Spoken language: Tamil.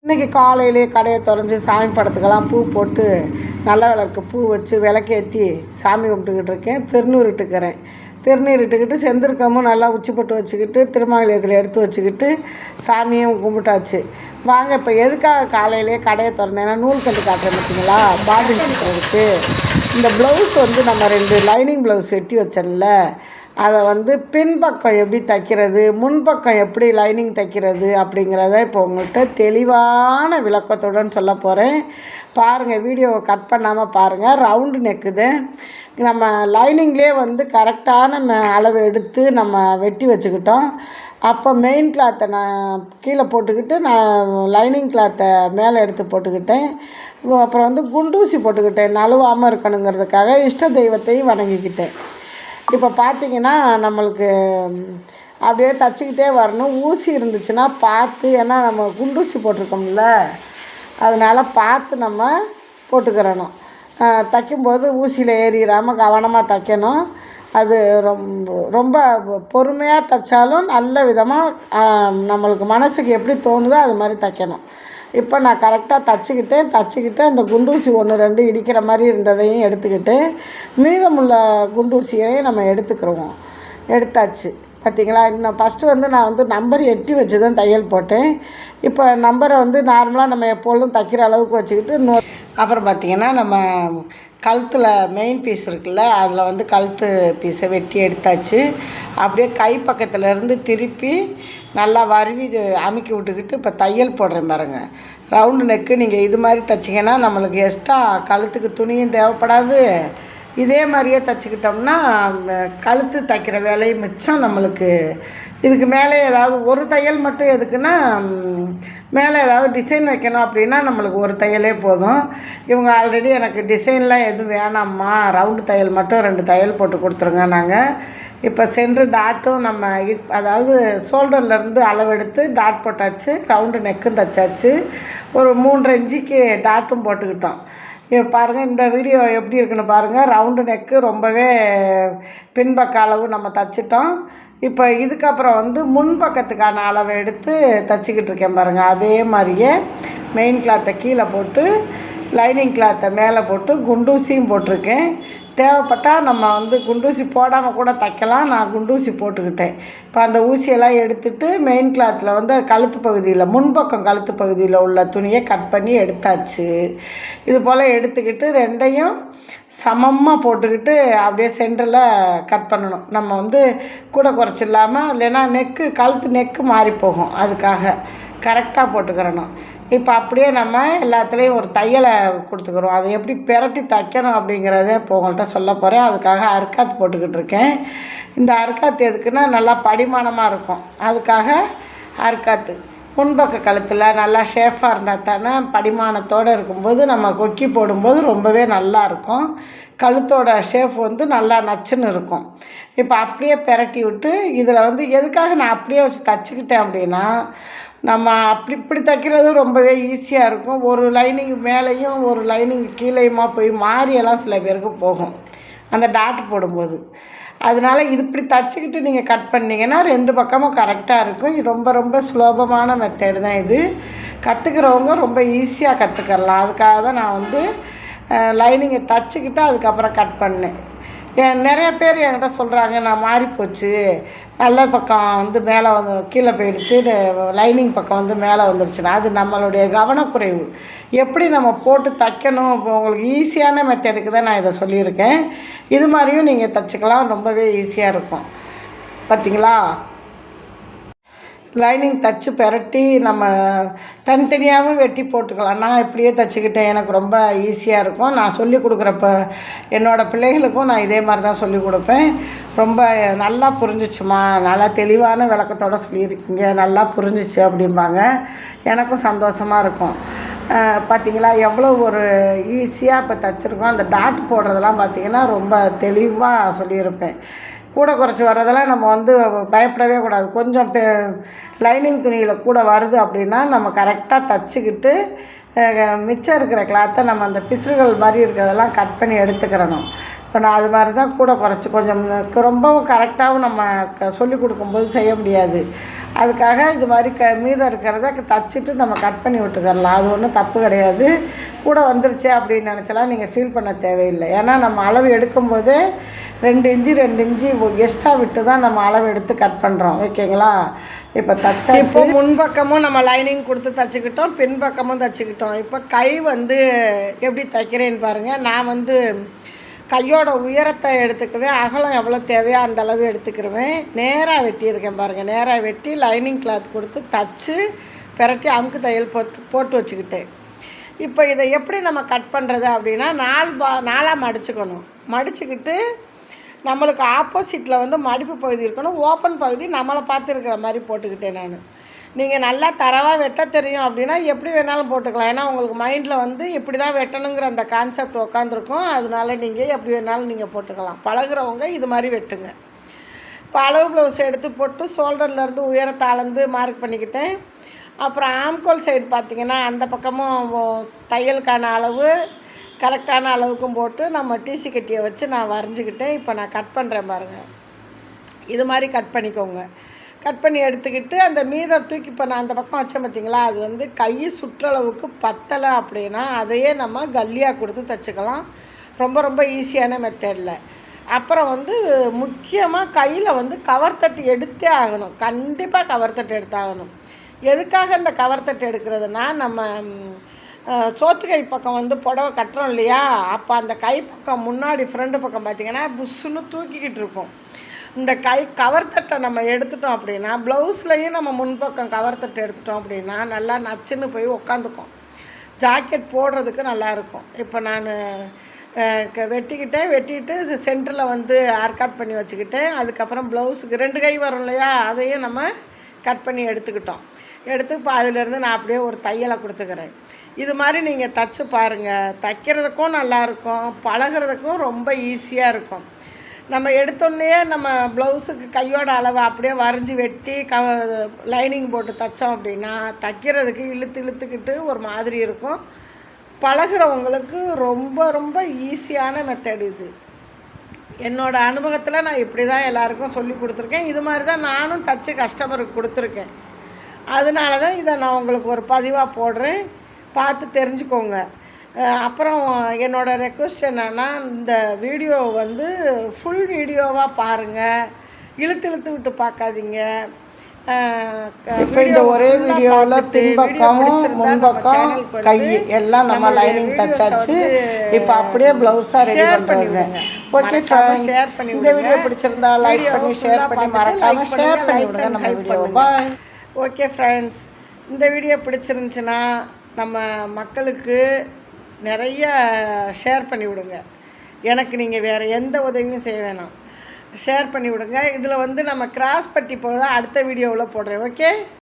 இன்றைக்கி காலையிலே கடையை திறந்து சாமி படத்துக்கெல்லாம் பூ போட்டு நல்ல விளக்கு பூ வச்சு விளக்கேற்றி சாமி கும்பிட்டுக்கிட்டு இருக்கேன். திருநீர் இட்டுக்கிறேன். திருநீர் இட்டுக்கிட்டு செந்திருக்கமும் நல்லா உச்சி போட்டு வச்சுக்கிட்டு திருமாங்கல்யத்தில் எடுத்து வச்சுக்கிட்டு சாமியும் கும்பிட்டாச்சு. வாங்க இப்போ எதுக்காக காலையிலே கடையை திறந்தேன்னா நூல் கட்டு காட்டுறேன் பார்த்தீங்களா, பாட்டில் கட்டுறதுக்கு. இந்த ப்ளவுஸ் நம்ம 2 லைனிங் ப்ளவுஸ் வெட்டி வச்சேன்ல, அதை பின்பக்கம் எப்படி தைக்கிறது, முன்பக்கம் எப்படி லைனிங் தைக்கிறது அப்படிங்கிறத இப்போ உங்கள்கிட்ட தெளிவான விளக்கத்துடன் சொல்ல போகிறேன். பாருங்கள், வீடியோவை கட் பண்ணாமல் பாருங்கள். ரவுண்டு நெக்குது. நம்ம லைனிங்லேயே கரெக்டான அளவு எடுத்து நம்ம வெட்டி வச்சுக்கிட்டோம். அப்போ மெயின் கிளாத்தை நான் கீழே போட்டுக்கிட்டு நான் லைனிங் கிளாத்தை மேலே எடுத்து போட்டுக்கிட்டேன். அப்புறம் குண்டூசி போட்டுக்கிட்டேன், நழுவாமல் இருக்கணுங்கிறதுக்காக. இஷ்ட தெய்வத்தையும் வணங்கிக்கிட்டேன். இப்போ பார்த்திங்கன்னா நம்மளுக்கு அப்படியே தச்சுக்கிட்டே வரணும். ஊசி இருந்துச்சுன்னா பார்த்து, ஏன்னா நம்ம குண்டூசி போட்டிருக்கோம்ல, அதனால் பார்த்து நம்ம போட்டுக்கிறணும். தைக்கும்போது ஊசியில் ஏறிடாமல் கவனமாக தைக்கணும். அது ரொம்ப பொறுமையாக தைச்சாலும் நல்ல விதமாக நம்மளுக்கு மனசுக்கு எப்படி தோணுதோ அது மாதிரி தைக்கணும். இப்போ நான் கரெக்டாக தச்சுக்கிட்டு அந்த குண்டூசி 1 2 இடிக்கிற மாதிரி இருந்ததையும் எடுத்துக்கிட்டு மீதமுள்ள குண்டூசியையும் நம்ம எடுத்தாச்சு. பார்த்திங்களா, இன்னும் ஃபஸ்ட்டு நான் நம்பர் எட்டி வச்சு தான் தையல் போட்டேன். இப்போ நம்பரை நார்மலாக நம்ம எப்பொழுதும் தைக்கிற அளவுக்கு வச்சுக்கிட்டு அப்புறம் பார்த்திங்கன்னா நம்ம கழுத்தில் மெயின் பீஸ் இருக்குல்ல, அதில் கழுத்து பீஸை வெட்டி எடுத்தாச்சு. அப்படியே கை பக்கத்துலேருந்து திருப்பி நல்லா வருவி அமுக்கி விட்டுக்கிட்டு இப்போ தையல் போடுறேன் பாருங்க. ரவுண்டு நெக்கு நீங்கள் இது மாதிரி தைச்சிங்கன்னா நம்மளுக்கு எக்ஸ்ட்ரா கழுத்துக்கு துணியும் தேவைப்படாது. இதே மாதிரியே தைச்சிக்கிட்டோம்னா அந்த கழுத்து தைக்கிற வேலையும் மிச்சம் நம்மளுக்கு. இதுக்கு மேலே ஏதாவது ஒரு தையல் மட்டும் எதுக்குன்னா, மேலே ஏதாவது டிசைன் வைக்கணும் அப்படின்னா நம்மளுக்கு ஒரு தையலே போதும். இவங்க ஆல்ரெடி எனக்கு டிசைன்லாம் எதுவும் வேணாம்மா, ரவுண்டு தையல் மட்டும் 2 தையல் போட்டு கொடுத்துருங்க. நாங்கள் இப்போ சென்ட்ரு டாட்டும் நம்ம அதாவது ஷோல்டர்லேருந்து அளவெடுத்து டாட் போட்டாச்சு. ரவுண்டு நெக்கும் தைச்சாச்சு. ஒரு 3.5 இன்ச்சுக்கு டாட்டும் போட்டுக்கிட்டோம். இப்போ பாருங்கள், இந்த வீடியோ எப்படி இருக்குன்னு பாருங்கள். ரவுண்டு நெக்கு ரொம்பவே பின்பக்க அளவு நம்ம தைச்சிட்டோம். இப்போ இதுக்கப்புறம் முன்பக்கத்துக்கான அளவை எடுத்து தைச்சிக்கிட்டு இருக்கேன் பாருங்கள். அதே மாதிரியே மெயின் கிளாத்தை கீழே போட்டு லைனிங் கிளாத்தை மேலே போட்டு குண்டூசியும் போட்டிருக்கேன். தேவைப்பட்டால் நம்ம குண்டூசி போடாமல் கூட தைக்கலாம். நான் குண்டூசி போட்டுக்கிட்டேன். இப்போ அந்த ஊசியெல்லாம் எடுத்துகிட்டு மெயின் கிளாத்தில் கழுத்து பகுதியில், முன்பக்கம் கழுத்து பகுதியில் உள்ள துணியை கட் பண்ணி எடுத்தாச்சு. இது போல் எடுத்துக்கிட்டு 2யும் சமமாக போட்டுக்கிட்டு அப்படியே சென்டரில் கட் பண்ணணும். நம்ம கூட குறைச்சி இல்லாமல், இல்லைன்னா கழுத்து நெக்கு மாறி போகும். அதுக்காக கரெக்டாக போட்டுக்கிறணும். இப்போ அப்படியே நம்ம எல்லாத்துலேயும் ஒரு தையலை கொடுத்துக்கிறோம். அதை எப்படி பிரட்டி தைக்கணும் அப்படிங்கிறத இப்போ உங்கள்கிட்ட சொல்ல போகிறேன். அதுக்காக அர்க்காத்து போட்டுக்கிட்டு இருக்கேன். இந்த அர்க்காத்து எதுக்குன்னா நல்லா படிமானமாக இருக்கும். அதுக்காக அர்க்காத்து முன்பக்க கழுத்தில் நல்லா ஷேஃபாக இருந்தால் தானே படிமானத்தோடு இருக்கும்போது நம்ம கொக்கி போடும்போது ரொம்பவே நல்லாயிருக்கும். கழுத்தோட ஷேஃப் நல்லா நச்சுன்னு இருக்கும். இப்போ அப்படியே பிரட்டி விட்டு இதில் எதுக்காக நான் அப்படியே வச்சு தச்சுக்கிட்டேன் அப்படின்னா, நம்ம இப்படி தைக்கிறது ரொம்பவே ஈஸியாக இருக்கும். ஒரு லைனிங் மேலேயும் ஒரு லைனிங் கீழேயுமா போய் மாறியெல்லாம் சில பேருக்கு போகும் அந்த டாட் போடும்போது. அதனால் இது இப்படி தச்சுக்கிட்டு நீங்கள் கட் பண்ணிங்கன்னா 2 பக்கமும் கரெக்டாக இருக்கும். இது ரொம்ப சுலபமான மெத்தேடு தான் இது. கற்றுக்கிறவங்க ரொம்ப ஈஸியாக கற்றுக்கலாம். அதுக்காக தான் நான் லைனிங்கை தச்சுக்கிட்டு அதுக்கப்புறம் கட் பண்ணேன். நிறைய பேர் என்கிட்ட சொல்கிறாங்க, நான் மாறிப்போச்சு, நல்ல பக்கம் மேலே கீழே போயிடுச்சு, லைனிங் பக்கம் மேலே வந்துடுச்சுன்னா அது நம்மளுடைய கவனக்குறைவு. எப்படி நம்ம போட்டு தைக்கணும், இப்போ உங்களுக்கு ஈஸியான மெத்தடுக்கு தான் நான் இதை சொல்லியிருக்கேன். இது மாதிரியும் நீங்கள் தைச்சிக்கலாம், ரொம்பவே ஈஸியாக இருக்கும். பார்த்திங்களா, லைனிங் தச்சு பிரட்டி நம்ம தனித்தனியாகவும் வெட்டி போட்டுக்கலாம். நான் இப்படியே தைச்சிக்கிட்டேன், எனக்கு ரொம்ப ஈஸியாக இருக்கும். நான் சொல்லி கொடுக்குறப்ப என்னோடய பிள்ளைகளுக்கும் நான் இதே மாதிரி தான் சொல்லி கொடுப்பேன். ரொம்ப நல்லா புரிஞ்சிச்சுமா, நல்லா தெளிவான விளக்கத்தோடு சொல்லியிருக்கீங்க, நல்லா புரிஞ்சிச்சு அப்படிம்பாங்க. எனக்கும் சந்தோஷமாக இருக்கும். பார்த்திங்களா, எவ்வளோ ஒரு ஈஸியாக இப்போ தைச்சிருக்கோம். அந்த டாட் போடுறதெல்லாம் பார்த்திங்கன்னா ரொம்ப தெளிவாக சொல்லியிருப்பேன். கூட குறைச்சி வர்றதெல்லாம் நம்ம பயப்படவே கூடாது. கொஞ்சம் லைனிங் துணியில் கூட வருது அப்படின்னா நம்ம கரெக்டாக தச்சுக்கிட்டு மிச்சம் இருக்கிற கிளாத்தை நம்ம அந்த பிசுறுகள் மாதிரி இருக்கிறதெல்லாம் கட் பண்ணி எடுத்துக்கிறணும். இப்போ இப்போ நான் அது மாதிரி தான் கூட குறைச்சி கொஞ்சம் ரொம்பவும் கரெக்டாகவும் நம்ம சொல்லிக் கொடுக்கும்போது செய்ய முடியாது. அதுக்காக இது மாதிரி மீதம் இருக்கிறத தச்சுட்டு நம்ம கட் பண்ணி விட்டுக்கரலாம். அது ஒன்றும் தப்பு கிடையாது. கூட வந்துருச்சே அப்படின்னு நினச்சலாம் நீங்கள் ஃபீல் பண்ண தேவையில்லை. ஏன்னா நம்ம அளவு எடுக்கும்போதே 2 இன்ச்சு 2 இன்ச்சு எக்ஸ்ட்ரா விட்டு தான் நம்ம அளவு எடுத்து கட் பண்ணுறோம். ஓகேங்களா? இப்போ இப்போ முன்பக்கமும் நம்ம லைனிங் கொடுத்து தைச்சிக்கிட்டோம், பின்பக்கமும் தைச்சிக்கிட்டோம். இப்போ கை வந்து எப்படி தைக்கிறேன்னு பாருங்கள். நான் கையோட உயரத்தை எடுத்துக்குவேன், அகலம் எவ்வளோ தேவையோ அந்த அளவு எடுத்துக்கிடுவேன். நேராக வெட்டியிருக்கேன் பாருங்கள். நேராக வெட்டி லைனிங் கிளாத் கொடுத்து தச்சு பிரட்டி அமுக்கு தையல் போட்டு வச்சுக்கிட்டேன். இப்போ இதை எப்படி நம்ம கட் பண்ணுறது அப்படின்னா 4 மடிச்சுக்கணும். மடிச்சுக்கிட்டு நம்மளுக்கு ஆப்போசிட்டில் மடிப்பு பகுதி இருக்கணும், ஓப்பன் பகுதி நம்மளை பார்த்து இருக்கிற மாதிரி போட்டுக்கிட்டேன் நான். நீங்கள் நல்லா தரவாக வெட்ட தெரியும் அப்படின்னா எப்படி வேணாலும் போட்டுக்கலாம். ஏன்னா உங்களுக்கு மைண்டில் இப்படி தான் வெட்டணுங்கிற அந்த கான்செப்ட் உட்காந்துருக்கும். அதனால நீங்கள் எப்படி வேணாலும் நீங்கள் போட்டுக்கலாம். பழகுறவங்க இது மாதிரி வெட்டுங்க. இப்போ அளவு ப்ளவுஸ் எடுத்து போட்டு ஷோல்டர்லேருந்து உயரத்தை அளந்து மார்க் பண்ணிக்கிட்டேன். அப்புறம் ஆம்கோல் சைடு பார்த்திங்கன்னா அந்த பக்கமும் தையலுக்கான அளவு கரெக்டான அளவுக்கும் போட்டு நம்ம டிசி கட்டியை வச்சு நான் வரைஞ்சிக்கிட்டேன். இப்போ நான் கட் பண்ணுறேன் பாருங்கள். இது மாதிரி கட் பண்ணிக்கோங்க. கட் பண்ணி எடுத்துக்கிட்டு அந்த மீதம் தூக்கி இப்போ நான் அந்த பக்கம் வச்சேன் பார்த்திங்களா, அது கை சுற்றளவுக்கு பத்தலை அப்படின்னா அதையே நம்ம கல்லியாக கொடுத்து தைச்சிக்கலாம். ரொம்ப ரொம்ப ஈஸியான மெத்தடில். அப்புறம் முக்கியமாக கையில் கவர் தட்டு எடுத்தே ஆகணும். கண்டிப்பாக கவர் தட்டு எடுத்தாகணும். எதுக்காக இந்த கவர் தட்டு எடுக்கிறதுனா, நம்ம சோத்து கை பக்கம் புடவை கட்டுறோம் இல்லையா, அப்போ அந்த கை பக்கம் முன்னாடி ஃப்ரண்ட் பக்கம் பார்த்திங்கன்னா புஷ்ஷுன்னு தூக்கிக்கிட்டு இருக்கும். இந்த கவர் தட்டை நம்ம எடுத்துட்டோம் அப்படின்னா, ப்ளவுஸ்லையும் நம்ம முன்பக்கம் கவர் தட்டை எடுத்துட்டோம் அப்படின்னா நல்லா நச்சுன்னு போய் உக்காந்துக்கும். ஜாக்கெட் போடுறதுக்கு நல்லாயிருக்கும். இப்போ நான் வெட்டிட்டு சென்டரில் ஆர்காட் பண்ணி வச்சுக்கிட்டேன். அதுக்கப்புறம் ப்ளவுஸுக்கு 2 கை வரும் இல்லையா, அதையும் நம்ம கட் பண்ணி எடுத்துக்கிட்டோம். இப்போ அதிலேருந்து நான் அப்படியே ஒரு தையலை கொடுத்துக்கிறேன். இது மாதிரி நீங்கள் தைச்சு பாருங்கள். தைக்கிறதுக்கும் நல்லாயிருக்கும், பழகிறதுக்கும் ரொம்ப ஈஸியாக இருக்கும். நம்ம எடுத்தோடனே நம்ம ப்ளவுஸுக்கு கையோட அளவை அப்படியே வரைஞ்சி வெட்டி லைனிங் போட்டு தைச்சோம் அப்படின்னா தைக்கிறதுக்கு இழுத்துக்கிட்டு ஒரு மாதிரி இருக்கும். பழகிறவங்களுக்கு ரொம்ப ரொம்ப ஈஸியான மெத்தட் இது. என்னோடய அனுபவத்தில் நான் இப்படி தான் எல்லாருக்கும் சொல்லி கொடுத்துருக்கேன். இது மாதிரி தான் நானும் தைச்சி கஸ்டமருக்கு கொடுத்துருக்கேன். அதனால தான் இதை நான் உங்களுக்கு ஒரு பதிவாக போடுறேன், பார்த்து தெரிஞ்சுக்கோங்க. அப்புறம் என்னோடய ரெக்வெஸ்ட் என்னென்னா, இந்த வீடியோ ஃபுல் வீடியோவாக பாருங்கள், இழுத்து விட்டு பார்க்காதீங்க. இப்போ இந்த ஒரே வீடியோவில் பின்பக்கம் முன்பக்கம் கை எல்லாம் நம்ம லைனிங் தச்சாச்சு. இப்போ அப்படியே ப்ளவுஸாக ரெடி பண்ணுறது. ஓகே ஃப்ரெண்ட்ஸ், இந்த வீடியோ பிடிச்சிருந்தா லைக் பண்ணி ஷேர் பண்ணி மறக்காமல் ஷேர் பண்ணி விடுங்க நம்ம வீடியோ. பாய். ஓகே ஃப்ரெண்ட்ஸ், இந்த வீடியோ பிடிச்சிருந்துச்சுன்னா நம்ம மக்களுக்கு நிறைய ஷேர் பண்ணி விடுங்க. எனக்கு நீங்கள் வேறு எந்த உதவியும் செய்ய வேணாம், ஷேர் பண்ணி விடுங்க. இதில் நம்ம கிராஸ் பட்டி போட அடுத்த வீடியோவில் போடுறேன். ஓகே.